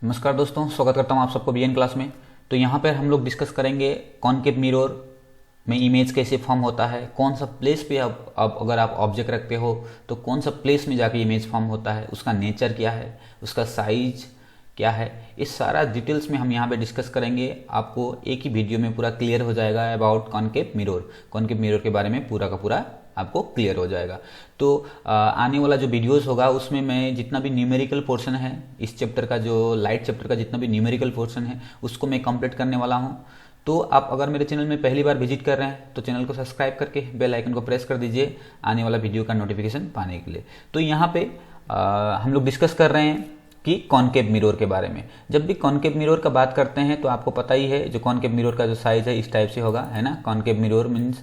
नमस्कार दोस्तों, स्वागत करता हूं आप सबको बीएन क्लास में। तो यहाँ पर हम लोग डिस्कस करेंगे कॉनकेव मिरर में इमेज कैसे फॉर्म होता है, कौन सा प्लेस पे आप अगर आप ऑब्जेक्ट रखते हो तो कौन सा प्लेस में जाके इमेज फॉर्म होता है, उसका नेचर क्या है, उसका साइज क्या है, इस सारा डिटेल्स में हम यहाँ पे डिस्कस करेंगे। आपको एक ही वीडियो में पूरा क्लियर हो जाएगा अबाउट कॉनकेव मिरर के बारे में पूरा का पूरा आपको क्लियर हो जाएगा। तो आने वाला जो वीडियोस होगा उसमें मैं जितना भी न्यूमेरिकल पोर्शन है इस चैप्टर का, जो लाइट चैप्टर का जितना भी न्यूमेरिकल पोर्शन है उसको मैं कंप्लीट करने वाला हूं। तो आप अगर मेरे चैनल में पहली बार विजिट कर रहे हैं तो चैनल को सब्सक्राइब करके बेल आइकन को प्रेस कर दीजिए आने वाला वीडियो का नोटिफिकेशन पाने के लिए। तो यहाँ पे हम लोग डिस्कस कर रहे हैं कि कॉनकेव मिरर के बारे में। जब भी कॉनकेव मिरर का बात करते हैं तो आपको पता ही है जो कॉनकेव मिरर का जो साइज है इस टाइप से होगा, है ना। कॉनकेव मिरर मीन्स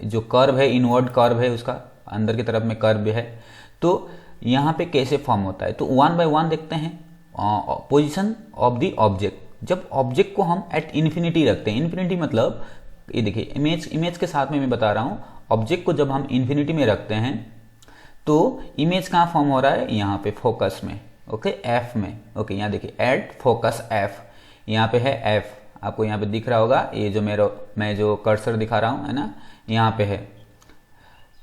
जो कर्व है, इनवर्ड कर्व है, उसका अंदर की तरफ में कर्व है। तो यहाँ पे कैसे फॉर्म होता है तो वन बाय वन देखते हैं। पोजीशन ऑफ द ऑब्जेक्ट, जब ऑब्जेक्ट को हम एट इन्फिनिटी रखते हैं, इन्फिनिटी मतलब ये देखिए इमेज के साथ में मैं बता रहा हूँ, ऑब्जेक्ट को जब हम इन्फिनिटी में रखते हैं तो इमेज कहाँ फॉर्म हो रहा है, यहाँ पे फोकस में, ओके, एफ में। ओके, यहाँ देखिए एट फोकस एफ, यहाँ पे है एफ, आपको यहाँ पे दिख रहा होगा, ये जो मैं जो कर्सर दिखा रहा हूँ, है ना, यहाँ पे है।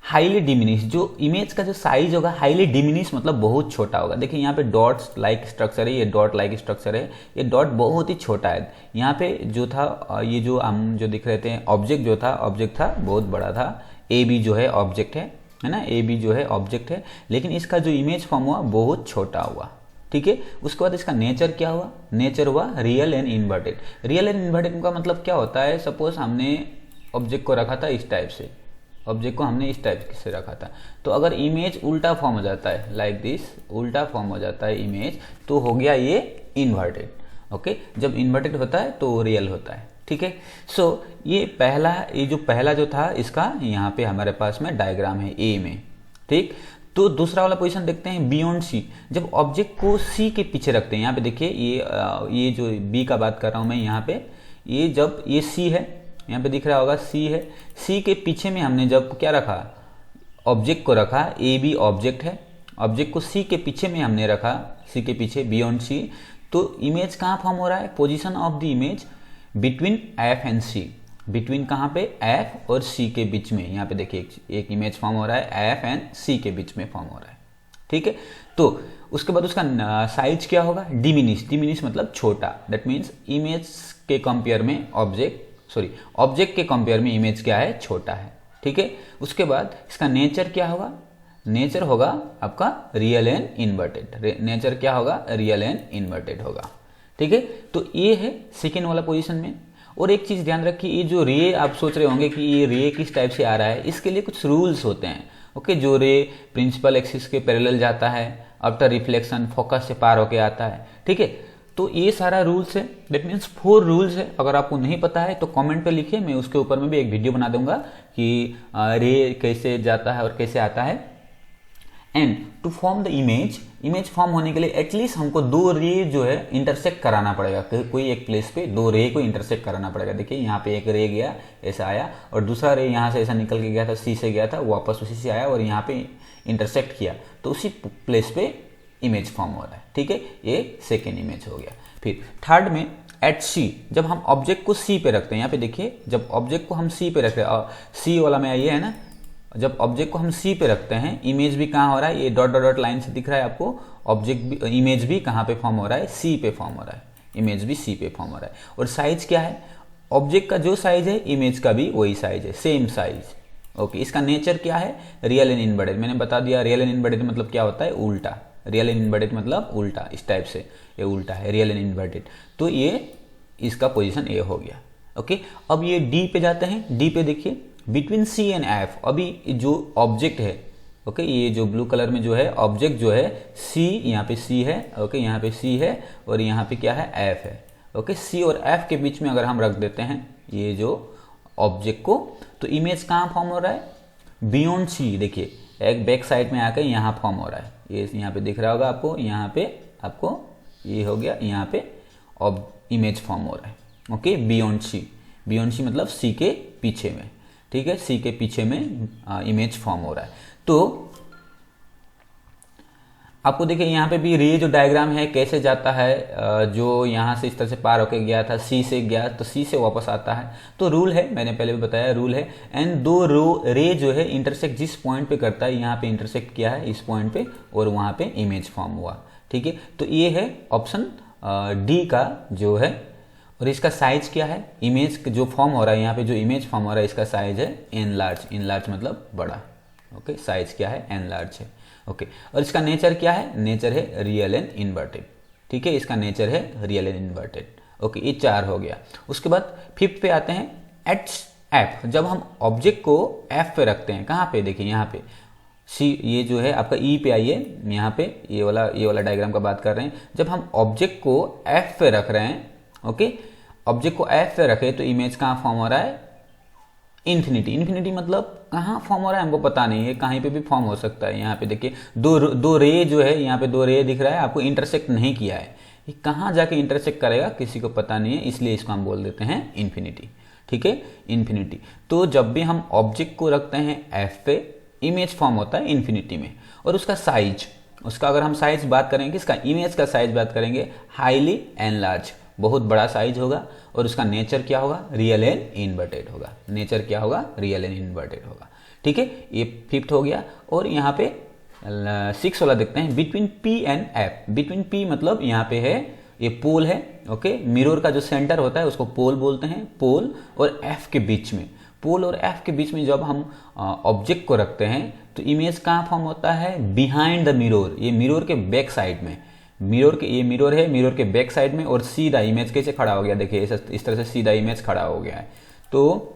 हाईली डिमिनिश, जो इमेज का जो साइज होगा हाईली डिमिनिश मतलब बहुत छोटा होगा। देखिए यहाँ पे डॉट्स लाइक स्ट्रक्चर है, ये डॉट लाइक स्ट्रक्चर है, ये डॉट बहुत ही छोटा है। यहाँ पे जो था ये जो हम जो दिख रहे थे ऑब्जेक्ट था बहुत बड़ा था। ए बी जो है ऑब्जेक्ट है ना, ए बी जो है ऑब्जेक्ट है, लेकिन इसका जो इमेज फॉर्म हुआ बहुत छोटा हुआ, ठीक है। उसके बाद इसका नेचर क्या हुआ, नेचर हुआ real and inverted. Real and inverted का मतलब क्या होता है, सपोज हमने ऑब्जेक्ट को रखा था इस टाइप से, ऑब्जेक्ट को हमने इस टाइप से रखा था, तो अगर इमेज उल्टा फॉर्म हो जाता है लाइक दिस, उल्टा फॉर्म हो जाता है इमेज, तो हो गया ये इन्वर्टेड। ओके, जब इन्वर्टेड होता है तो रियल होता है, ठीक है। सो ये जो पहला जो था इसका यहाँ पे हमारे पास में डायग्राम है ए में, ठीक। तो दूसरा वाला पोजीशन देखते हैं बियॉन्ड सी, जब ऑब्जेक्ट को सी के पीछे रखते हैं। यहाँ पे देखिए ये जो बी का बात कर रहा हूँ मैं, यहाँ पे ये जब ये सी है, यहाँ पे दिख रहा होगा सी है, सी के पीछे में हमने जब क्या रखा, ऑब्जेक्ट को रखा, ए बी ऑब्जेक्ट है, ऑब्जेक्ट को सी के पीछे में हमने रखा, सी के पीछे बियॉन्ड सी, तो इमेज कहाँ फॉर्म हो रहा है, position of the image between F and C, between कहाँ पे, एफ और सी के बीच में। यहाँ पे देखिए एक इमेज फॉर्म हो रहा है एफ एंड सी के बीच में फॉर्म हो रहा है, ठीक है। तो उसके बाद उसका साइज क्या होगा, डिमिनिश मतलब छोटा, दैट मीन्स इमेज के कंपेयर में ऑब्जेक्ट के कंपेयर में इमेज क्या है, छोटा है, ठीक है। उसके बाद इसका नेचर क्या होगा, नेचर होगा आपका रियल एंड इन्वर्टेड। नेचर क्या होगा, रियल एंड इन्वर्टेड होगा, ठीक है। तो ये है सेकेंड वाला पोजीशन में। और एक चीज ध्यान रखिए, ये जो रे आप सोच रहे होंगे कि ये रे किस टाइप से आ रहा है, इसके लिए कुछ रूल्स होते हैं, ओके। जो रे प्रिंसिपल एक्सिस के पैरेलल जाता है, आफ्टर रिफ्लेक्शन फोकस से पार होके आता है, ठीक है। तो ये सारा रूल्स है, दैट मीन्स 4 रूल्स है। अगर आपको नहीं पता है तो कमेंट पे लिखिए, मैं उसके ऊपर में भी एक वीडियो बना दूंगा कि रे कैसे जाता है और कैसे आता है। And to form the image form होने के लिए एटलीस्ट हमको 2 रे जो है इंटरसेक्ट कराना पड़ेगा, कोई एक प्लेस पे 2 रे को इंटरसेक्ट कराना पड़ेगा। देखिए यहाँ पे एक रे गया ऐसा आया, और दूसरा रे यहाँ से ऐसा निकल के गया था, सी से गया था, वापस उसी से आया और यहाँ पे इंटरसेक्ट किया, तो उसी प्लेस पे इमेज फॉर्म हो रहा है, ठीक है। ये सेकेंड इमेज हो गया। फिर थर्ड में एट सी, जब हम ऑब्जेक्ट को सी पे रखते हैं, यहाँ पे देखिए जब ऑब्जेक्ट को हम सी पे रखते हैं, सी वाला में ये है ना, जब ऑब्जेक्ट को हम सी पे रखते हैं, इमेज भी कहाँ हो रहा है, ये डॉट डॉट डॉट लाइन से दिख रहा है आपको, ऑब्जेक्ट भी, इमेज भी कहाँ पे फॉर्म हो रहा है, सी पे फॉर्म हो रहा है, इमेज भी सी पे फॉर्म हो रहा है। और साइज क्या है, ऑब्जेक्ट का जो साइज है इमेज का भी वही साइज है, सेम साइज, ओके। इसका नेचर क्या है, रियल एंड इन्वर्टेड, मैंने बता दिया। रियल एंड इन्वर्टेड मतलब क्या होता है, उल्टा, रियल एंड इन्वर्टेड मतलब उल्टा, इस टाइप से ये उल्टा है, रियल एंड इन्वर्टेड। तो ये इसका पोजीशन ए हो गया, ओके। अब ये डी पे जाते हैं, डी पे देखिए बिटवीन सी एंड एफ, अभी जो ऑब्जेक्ट है, ओके, ये जो ब्लू कलर में जो है ऑब्जेक्ट जो है सी, यहाँ पे सी है, ओके, यहाँ पे सी है और यहाँ पे क्या है, एफ है, ओके। सी और एफ के बीच में अगर हम रख देते हैं ये जो ऑब्जेक्ट को, तो इमेज कहाँ फॉर्म हो रहा है, बियॉन्ड सी। देखिए एक बैक साइड में आकर यहाँ फॉर्म हो रहा है, ये यहाँ पे दिख रहा होगा आपको, यहाँ पे आपको ये हो गया, यहाँ पे इमेज फॉर्म हो रहा है, ओके। बियॉन्ड सी मतलब सी के पीछे में, ठीक है, सी के पीछे में इमेज फॉर्म हो रहा है। तो आपको देखिए यहाँ पे भी रे जो डायग्राम है कैसे जाता है, जो यहाँ से इस तरह से पार होके गया था, सी से गया तो सी से वापस आता है। तो रूल है, मैंने पहले भी बताया रूल है। एंड दो रे जो है इंटरसेक्ट जिस पॉइंट पे करता है, यहाँ पे इंटरसेक्ट किया है इस पॉइंट पे और वहाँ पे इमेज फॉर्म हुआ। ठीक है, तो ये है ऑप्शन डी का जो है। और इसका साइज क्या है, इमेज जो फॉर्म हो रहा है यहाँ पे, जो इमेज फॉर्म हो रहा है इसका साइज है एन लार्ज। इन लार्ज मतलब बड़ा। ओके, साइज क्या है, एन लार्ज है। ओके, और इसका नेचर क्या है, नेचर है रियल एंड इन्वर्टेड। ठीक है, इसका नेचर है रियल एंड इन्वर्टेड। ओके, ये 4 हो गया। उसके बाद 5th पे आते हैं, एट एफ। जब हम ऑब्जेक्ट को एफ पे रखते हैं, कहाँ पे, देखिए यहाँ पे सी, ये जो है आपका ई पे आइए, यहाँ पे ये वाला डायग्राम का बात कर रहे हैं। जब हम ऑब्जेक्ट को एफ पे रख रहे हैं, ओके, ऑब्जेक्ट को एफ पे रखे तो इमेज कहाँ फॉर्म हो रहा है, इन्फिनिटी। इन्फिनिटी मतलब कहाँ फॉर्म हो रहा है हमको पता नहीं है, कहीं पे भी फॉर्म हो सकता है। यहाँ पे देखिए दो रे जो है, यहाँ पे 2 रे दिख रहा है आपको, इंटरसेक्ट नहीं किया है। ये कहाँ जाके इंटरसेक्ट करेगा किसी को पता नहीं है, इसलिए इसको हम बोल देते हैं इन्फिनिटी। ठीक है, इन्फिनिटी। तो जब भी हम ऑब्जेक्ट को रखते हैं एफ पे, इमेज फॉर्म होता है इन्फिनिटी में। और उसका साइज, उसका अगर हम साइज बात करेंगे, इसका इमेज का साइज बात करेंगे, हाईली एनलार्ज, बहुत बड़ा साइज होगा। और उसका नेचर क्या होगा, रियल एंड इन्वर्टेड होगा। नेचर क्या होगा, रियल एंड इन्वर्टेड होगा। ठीक है, ये 5th हो गया। और यहाँ पे 6 वाला देखते हैं, between P and F. Between P मतलब यहाँ पे है, ये पोल है। ओके, मिरर का जो सेंटर होता है उसको पोल बोलते हैं। पोल और एफ के बीच में, पोल और एफ के बीच में जब हम ऑब्जेक्ट को रखते हैं तो इमेज कहाँ फॉर्म होता है, बिहाइंड द मिरर। ये मिरर के बैक साइड में, मिरर के, ये मिरर है, मिरर के बैक साइड में। और सीधा इमेज कैसे खड़ा हो गया, देखिए इस तरह से सीधा इमेज खड़ा हो गया है। तो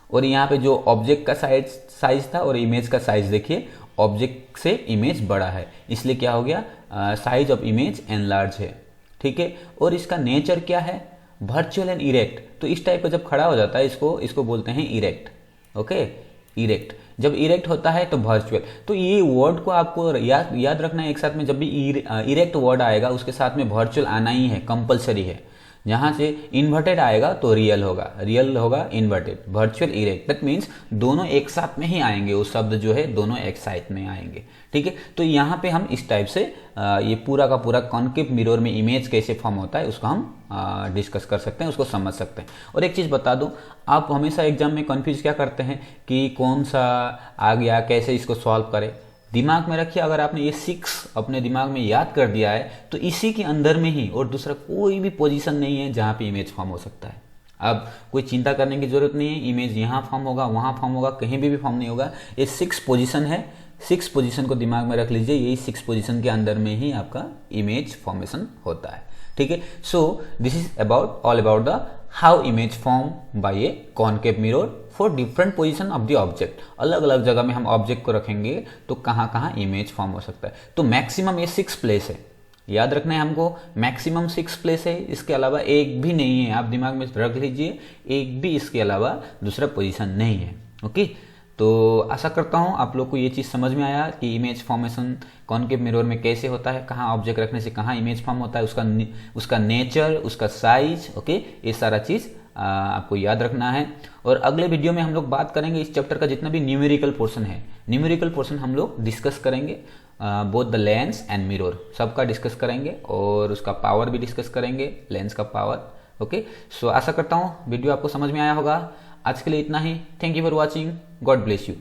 और यहाँ पे जो ऑब्जेक्ट का साइज था और इमेज का साइज देखिए, ऑब्जेक्ट से इमेज बड़ा है, इसलिए क्या हो गया, साइज ऑफ इमेज एनलार्ज है। ठीक है, और इसका नेचर क्या है, वर्चुअल एंड इरेक्ट। तो इस टाइप का जब खड़ा हो जाता है, इसको बोलते हैं इरेक्ट। Okay, erect. जब इरेक्ट होता है तो वर्चुअल। तो ये वर्ड को आपको याद रखना है एक साथ में। जब भी इरेक्ट वर्ड आएगा उसके साथ में वर्चुअल आना ही है, कंपलसरी है। जहां से इन्वर्टेड आएगा तो रियल होगा inverted, virtual erect. That means दोनों एक साथ में ही आएंगे, वो शब्द जो है दोनों एक साथ में आएंगे। ठीक है, तो यहाँ पे हम इस टाइप से ये पूरा का पूरा कॉन्केव मिरर में इमेज कैसे फॉर्म होता है उसको हम डिस्कस कर सकते हैं, उसको समझ सकते हैं। और एक चीज़ बता दूं, आप हमेशा एग्जाम में कंफ्यूज क्या करते हैं कि कौन सा आ गया, कैसे इसको सॉल्व करें। दिमाग में रखिए, अगर आपने ये 6 अपने दिमाग में याद कर दिया है तो इसी के अंदर में ही और दूसरा कोई भी पोजीशन नहीं है जहाँ पे इमेज फॉर्म हो सकता है। अब कोई चिंता करने की जरूरत नहीं है, इमेज यहाँ फॉर्म होगा, वहाँ फॉर्म होगा, कहीं भी फॉर्म नहीं होगा। ये 6 पोजीशन है, 6 पोजीशन को दिमाग में रख लीजिए। यही 6 पोजीशन के अंदर में ही आपका इमेज फॉर्मेशन होता है। ठीक है, so this is all about the how image form by A concave mirror for different position of the object. अलग अलग जगह में हम ऑब्जेक्ट को रखेंगे तो कहाँ कहाँ इमेज फॉर्म हो सकता है। तो मैक्सिमम ये 6 प्लेस है, याद रखना है हमको, मैक्सिमम 6 प्लेस है। इसके अलावा एक भी नहीं है, आप दिमाग में रख लीजिए, एक भी इसके अलावा दूसरा पोजीशन नहीं है। ओके, तो आशा करता हूँ आप लोग को ये चीज़ समझ में आया कि इमेज फॉर्मेशन कॉनकेव मिरर में कैसे होता है, कहाँ ऑब्जेक्ट रखने से कहाँ इमेज फॉर्म होता है, उसका नेचर, उसका साइज। ओके, ये सारा चीज़ आपको याद रखना है। और अगले वीडियो में हम लोग बात करेंगे इस चैप्टर का जितना भी न्यूमेरिकल पोर्शन है, न्यूमेरिकल पोर्शन हम लोग डिस्कस करेंगे। Both the lens and mirror सबका डिस्कस करेंगे और उसका पावर भी डिस्कस करेंगे, लेंस का पावर। ओके, सो आशा करता हूँ वीडियो आपको समझ में आया होगा। आज के लिए इतना ही। Thank you for watching, God bless you.